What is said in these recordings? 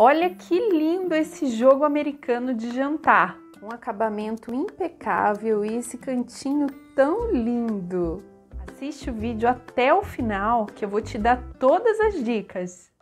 Olha que lindo esse jogo americano de jantar. Um acabamento impecável e esse cantinho tão lindo. Assiste o vídeo até o final que eu vou te dar todas as dicas.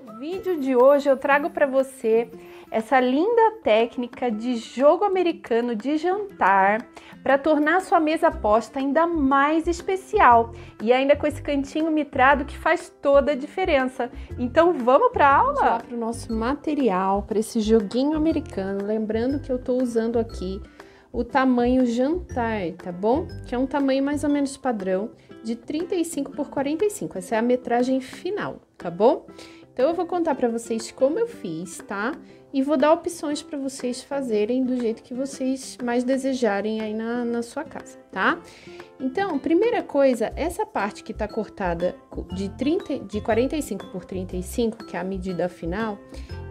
No vídeo de hoje eu trago para você essa linda técnica de jogo americano de jantar para tornar a sua mesa posta ainda mais especial e ainda com esse cantinho mitrado que faz toda a diferença. Então vamos para a aula? Vamos lá para o nosso material, para esse joguinho americano. Lembrando que eu estou usando aqui o tamanho jantar, tá bom? Que é um tamanho mais ou menos padrão de 35 por 45. Essa é a metragem final, tá bom? Então eu vou contar para vocês como eu fiz, tá? E vou dar opções para vocês fazerem do jeito que vocês mais desejarem aí na sua casa, tá? Então, primeira coisa, essa parte que tá cortada de 45 por 35, que é a medida final,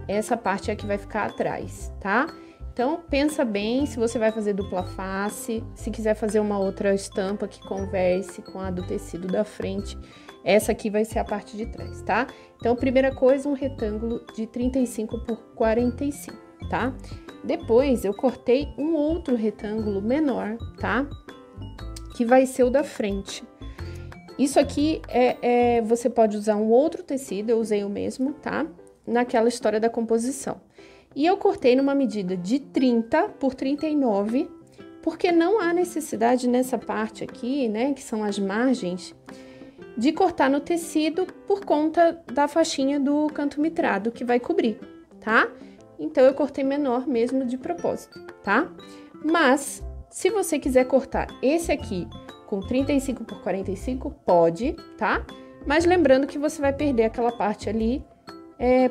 essa parte é a que vai ficar atrás, tá? Então, pensa bem se você vai fazer dupla face, se quiser fazer uma outra estampa que converse com a do tecido da frente, essa aqui vai ser a parte de trás, tá? Então, primeira coisa, um retângulo de 35 por 45, tá? Depois, eu cortei um outro retângulo menor, tá? Que vai ser o da frente. Isso aqui você pode usar um outro tecido, eu usei o mesmo, tá? Naquela história da composição. E eu cortei numa medida de 30 por 39, porque não há necessidade nessa parte aqui, né? Que são as margens, de cortar no tecido por conta da faixinha do canto mitrado que vai cobrir, tá? Então, eu cortei menor mesmo de propósito, tá? Mas, se você quiser cortar esse aqui com 35 por 45, pode, tá? Mas lembrando que você vai perder aquela parte ali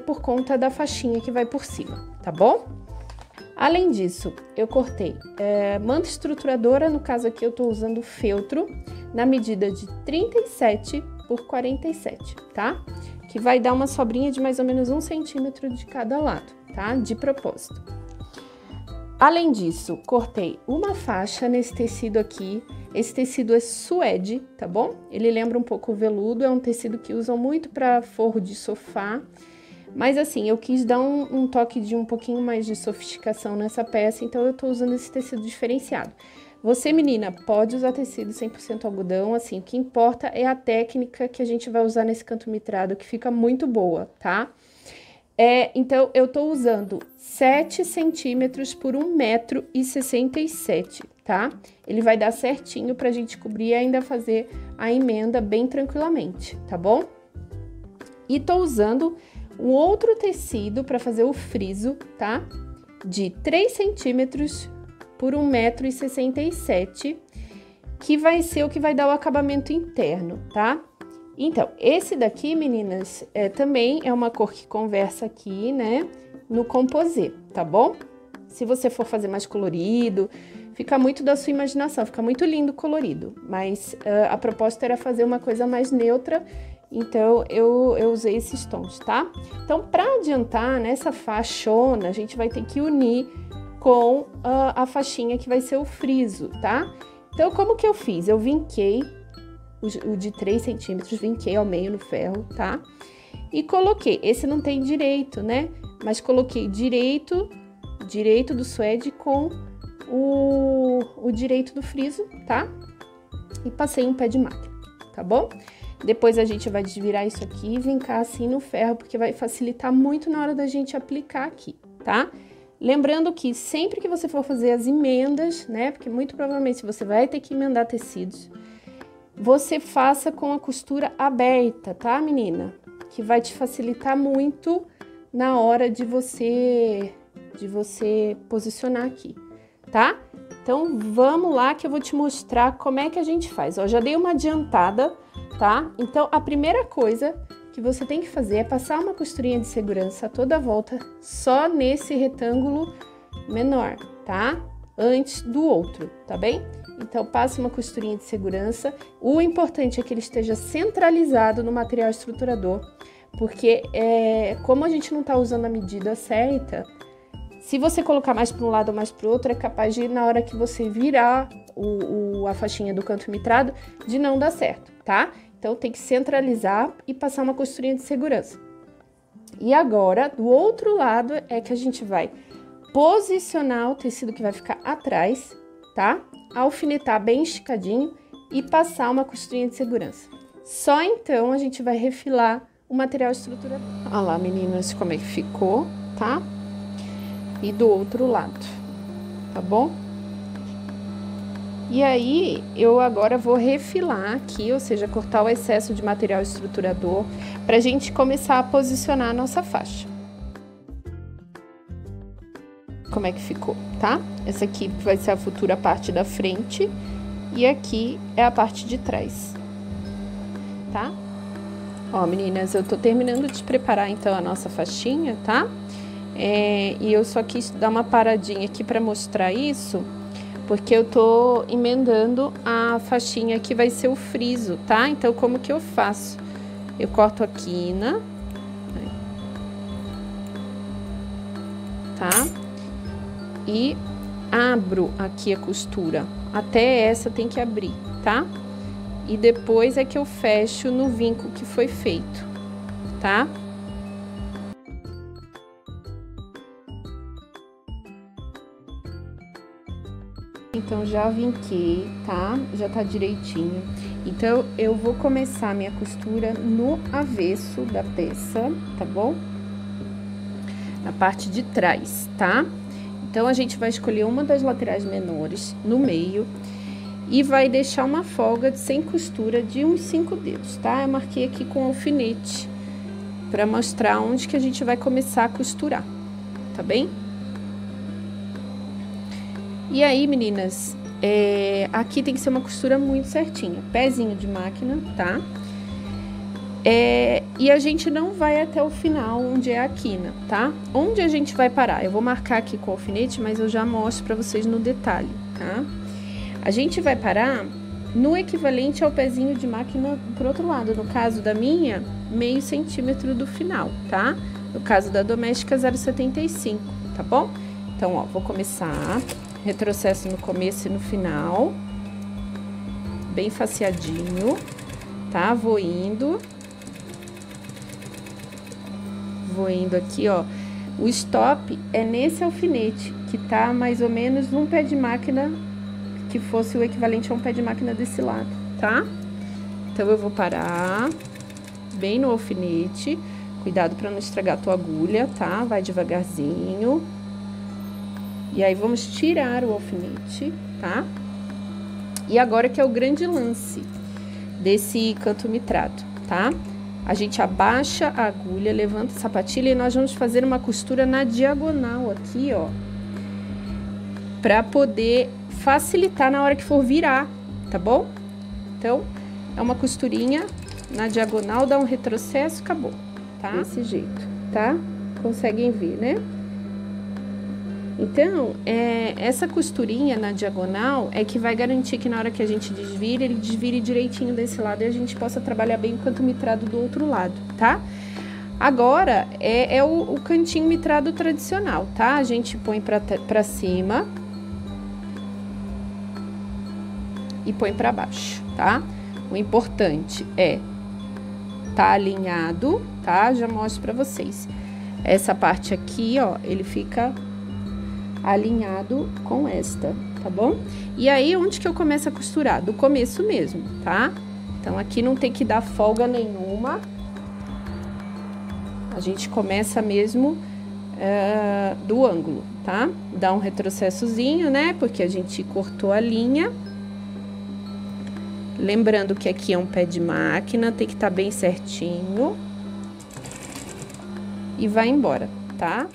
por conta da faixinha que vai por cima, tá bom? Além disso, eu cortei manta estruturadora, no caso aqui eu tô usando feltro, na medida de 37 por 47, tá? Que vai dar uma sobrinha de mais ou menos 1 centímetro de cada lado, tá? De propósito. Além disso, cortei uma faixa nesse tecido aqui. Esse tecido é suede, tá bom? Ele lembra um pouco o veludo, é um tecido que usam muito para forro de sofá. Mas assim, eu quis dar um toque de um pouquinho mais de sofisticação nessa peça, então eu tô usando esse tecido diferenciado. Você, menina, pode usar tecido 100% algodão, assim, o que importa é a técnica que a gente vai usar nesse canto mitrado, que fica muito boa, tá? Então, eu tô usando 7 centímetros por 1,67 m, tá? Ele vai dar certinho pra gente cobrir e ainda fazer a emenda bem tranquilamente, tá bom? E tô usando um outro tecido para fazer o friso, tá? De 3 centímetros por 1,67 m, que vai ser o que vai dar o acabamento interno, tá? Então, esse daqui, meninas, também é uma cor que conversa aqui, né? No composê, tá bom? Se você for fazer mais colorido, fica muito da sua imaginação, fica muito lindo colorido. Mas a proposta era fazer uma coisa mais neutra, então eu usei esses tons, tá? Então, para adiantar nessa faixona, a gente vai ter que unir com a faixinha que vai ser o friso, tá? Então, como que eu fiz? Eu vinquei o de 3 centímetros, vinquei ao meio no ferro, tá? E coloquei, esse não tem direito, né? Mas coloquei direito do suede com o direito do friso, tá? E passei um pé de máquina, tá bom? Depois a gente vai desvirar isso aqui e vincar assim no ferro, porque vai facilitar muito na hora da gente aplicar aqui, tá? Lembrando que sempre que você for fazer as emendas, né? Porque muito provavelmente você vai ter que emendar tecidos, você faça com a costura aberta, tá, menina? Que vai te facilitar muito na hora de você posicionar aqui, tá? Então, vamos lá que eu vou te mostrar como é que a gente faz. Ó, já dei uma adiantada, tá? Então, a primeira coisa que você tem que fazer é passar uma costurinha de segurança toda a volta, só nesse retângulo menor, tá? Antes do outro, tá bem? Então, passe uma costurinha de segurança. O importante é que ele esteja centralizado no material estruturador, porque como a gente não tá usando a medida certa, Se você colocar mais para um lado ou mais para o outro, é capaz de, na hora que você virar a faixinha do canto mitrado, de não dar certo, tá? Então, tem que centralizar e passar uma costurinha de segurança. E agora, do outro lado, é que a gente vai posicionar o tecido que vai ficar atrás, tá? Alfinetar bem esticadinho e passar uma costurinha de segurança. Só então a gente vai refilar o material estruturador. Olha lá, meninas, como é que ficou, tá? E do outro lado, tá bom? E aí, eu agora vou refilar aqui, ou seja, cortar o excesso de material estruturador, pra gente começar a posicionar a nossa faixa. Como é que ficou, tá? Essa aqui vai ser a futura parte da frente e aqui é a parte de trás, tá? Ó, meninas, eu tô terminando de preparar, então, a nossa faixinha, tá? E eu só quis dar uma paradinha aqui pra mostrar isso, porque eu tô emendando a faixinha que vai ser o friso, tá? Então, como que eu faço? Eu corto a quina, tá? E abro aqui a costura, até essa tem que abrir, tá? E depois é que eu fecho no vinco que foi feito, tá? Então, já vinquei, tá? Já tá direitinho. Então, eu vou começar minha costura no avesso da peça, tá bom? Na parte de trás, tá? Então, a gente vai escolher uma das laterais menores no meio e vai deixar uma folga sem costura de uns 5 dedos, tá? Eu marquei aqui com alfinete pra mostrar onde que a gente vai começar a costurar, tá bem? E aí, meninas, aqui tem que ser uma costura muito certinha, pezinho de máquina, tá? E a gente não vai até o final, onde é a quina, tá? Onde a gente vai parar? Eu vou marcar aqui com o alfinete, mas eu já mostro pra vocês no detalhe, tá? A gente vai parar no equivalente ao pezinho de máquina pro outro lado. No caso da minha, meio centímetro do final, tá? No caso da doméstica, 0,75, tá bom? Então, ó, vou começar... Retrocesso no começo e no final, bem faceadinho, tá? Vou indo aqui, ó. O stop é nesse alfinete, que tá mais ou menos num pé de máquina, que fosse o equivalente a um pé de máquina desse lado, tá? Então, eu vou parar bem no alfinete, cuidado pra não estragar a tua agulha, tá? Vai devagarzinho. E aí, vamos tirar o alfinete, tá? E agora que é o grande lance desse canto mitrado, tá? A gente abaixa a agulha, levanta a sapatilha e nós vamos fazer uma costura na diagonal aqui, ó. Pra poder facilitar na hora que for virar, tá bom? Então, é uma costurinha na diagonal, dá um retrocesso, acabou, tá? Desse jeito, tá? Conseguem ver, né? Então, essa costurinha na diagonal é que vai garantir que na hora que a gente desvira, ele desvire direitinho desse lado e a gente possa trabalhar bem o canto mitrado do outro lado, tá? Agora, é o cantinho mitrado tradicional, tá? A gente põe pra cima e põe pra baixo, tá? O importante é tá alinhado, tá? Já mostro pra vocês. Essa parte aqui, ó, ele fica... alinhado com esta, tá bom? E aí, onde que eu começo a costurar? Do começo mesmo, tá? Então, aqui não tem que dar folga nenhuma. A gente começa mesmo do ângulo, tá? Dá um retrocessozinho, né? Porque a gente cortou a linha. Lembrando que aqui é um pé de máquina, tem que estar bem certinho. E vai embora, tá?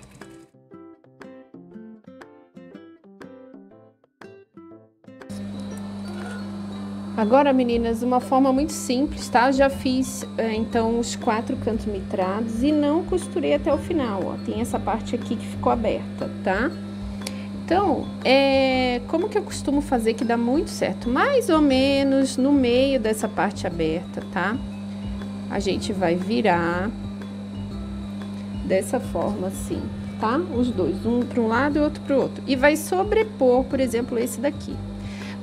Agora, meninas, uma forma muito simples, tá? Já fiz, então, os 4 cantos mitrados e não costurei até o final, ó. Tem essa parte aqui que ficou aberta, tá? Então, como que eu costumo fazer que dá muito certo? Mais ou menos no meio dessa parte aberta, tá? A gente vai virar dessa forma, assim, tá? Os dois, um para um lado e outro para o outro. E vai sobrepor, por exemplo, esse daqui.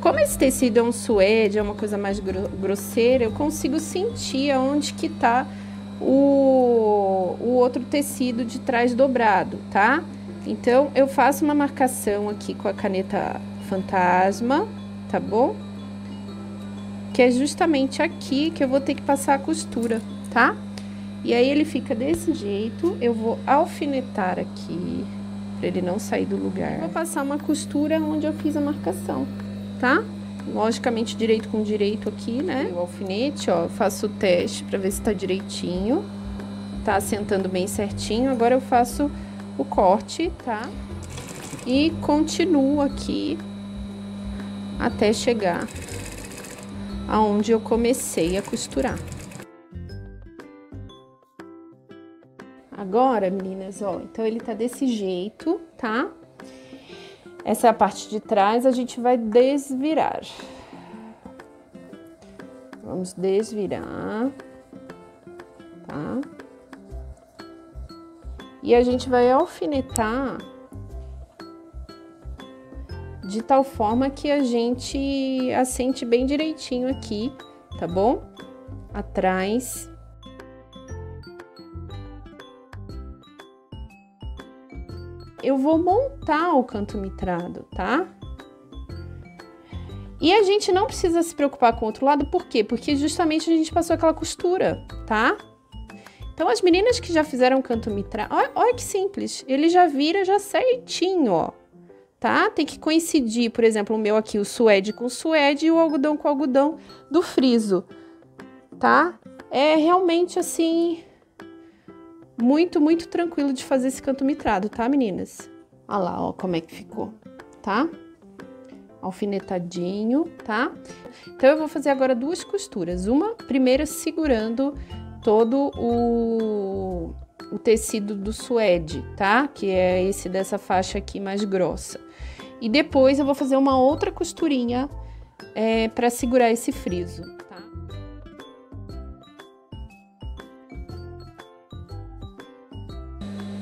Como esse tecido é um suede, é uma coisa mais grosseira, eu consigo sentir aonde que tá o outro tecido de trás dobrado, tá? Então, eu faço uma marcação aqui com a caneta fantasma, tá bom? Que é justamente aqui que eu vou ter que passar a costura, tá? E aí, ele fica desse jeito, eu vou alfinetar aqui, pra ele não sair do lugar. Vou passar uma costura onde eu fiz a marcação, tá? Logicamente, direito com direito aqui, né? O alfinete, ó, eu faço o teste pra ver se tá direitinho. Tá assentando bem certinho. Agora eu faço o corte, tá? E continuo aqui até chegar aonde eu comecei a costurar. Agora, meninas, ó, então ele tá desse jeito, tá? Essa é a parte de trás, a gente vai desvirar. Vamos desvirar, tá? E a gente vai alfinetar de tal forma que a gente assente bem direitinho aqui, tá bom? Atrás. Eu vou montar o canto mitrado, tá? E a gente não precisa se preocupar com o outro lado, por quê? Porque justamente a gente passou aquela costura, tá? Então, as meninas que já fizeram canto mitrado, olha que simples, ele já vira já certinho, ó, tá? Tem que coincidir, por exemplo, o meu aqui, o suede com o suede e o algodão com o algodão do friso, tá? É realmente, assim, muito, muito tranquilo de fazer esse canto mitrado, tá, meninas? Olha lá, ó, como é que ficou, tá? Alfinetadinho, tá? Então, eu vou fazer agora duas costuras. Uma, primeiro, segurando todo o tecido do suede, tá? Que é esse dessa faixa aqui mais grossa. E depois, eu vou fazer uma outra costurinha pra segurar esse friso, tá?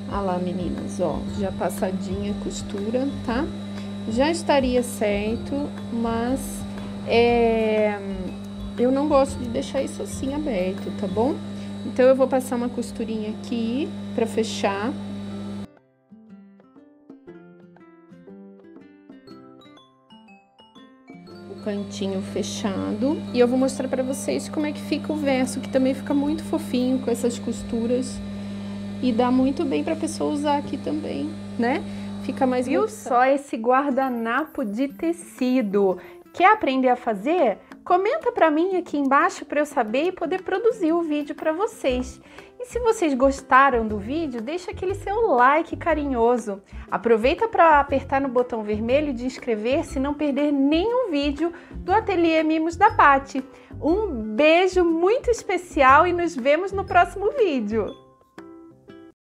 Olha lá, meninas, ó, já passadinha a costura, tá? Já estaria certo, mas eu não gosto de deixar isso assim aberto, tá bom? Então, eu vou passar uma costurinha aqui pra fechar. O cantinho fechado. E eu vou mostrar pra vocês como é que fica o verso, que também fica muito fofinho com essas costuras. E dá muito bem pra pessoa usar aqui também, né? Fica mais... Viu só esse guardanapo de tecido? Quer aprender a fazer? Comenta pra mim aqui embaixo para eu saber e poder produzir o vídeo para vocês. E se vocês gostaram do vídeo, deixa aquele seu like carinhoso. Aproveita para apertar no botão vermelho de inscrever-se e não perder nenhum vídeo do Ateliê Mimos da Paty. Um beijo muito especial e nos vemos no próximo vídeo.